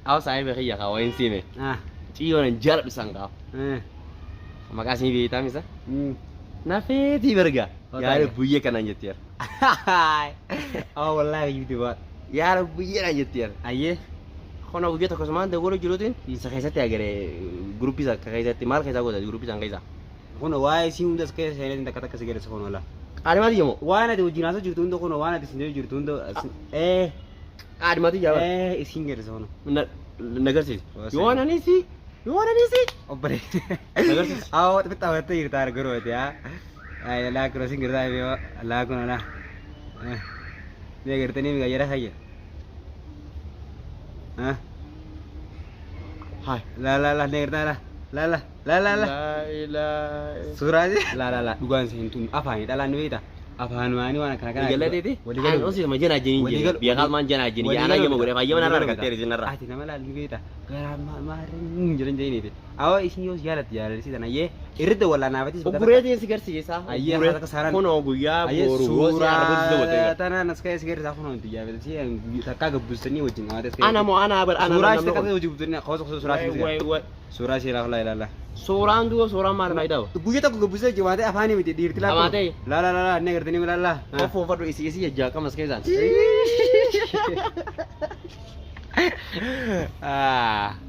أو صاحب خيا كوين سيمة Ah. تيجون نجرب سانغاو ما كاسين بيتا ميسا نافيتي برجع يا رب بويه كنا نجتير Oh wallahi gitu buat. يا رب بويه نجتير Aye. خنا وجيت كمان دورو جلوتين سكيسة أجري جروبي سا كيسة تمال كيسة قوة جروبي سان كيسة Kono wae sih udah sekali saya lihat kata kesegera sekono lah. ada mati jamu Wae nanti ujian asal jurtundo kono wae nanti sendiri jurtundo. ada mati jamu Isingger sekono. negar sih Yohana nih sih Oh ber. negar sih Aw tapi tahu itu irtar guru ya. Ay la crossing gerta yo la kono lah. Dia gerta ni enggak jarah aja. Hah? hai La dia gerta lah. La. Surah aja. La. Dugaan sih itu apa ini? Dalam duit ah. Apa anu wana kana. Waligalat itu oh sih sama jana jeni biar kalau man jana jeni anak yang mau gue aja mana nara kateri jana nara Ati nama la duit ah. Kemarin jalan jeni itu. Aw isinya jalan di sana ye. Irit wala na batis. Gure aja sigar sih sa Ayah ada kesaran. kono gue ya Surah tanah naskah sigar sa kono itu ya. Berarti yang tak gebus ni wajin ada sekali. ana mau ana ber ana Surah itu kan wajib betulnya. Kau surah sih. Surah sih lah la. Soran dua soran mar mai daw Buya tak gebus aja mate apa nih di irtilah. Amate. La ne gerti ni la. oh fofar isi ya jaka mas kaisan Ah.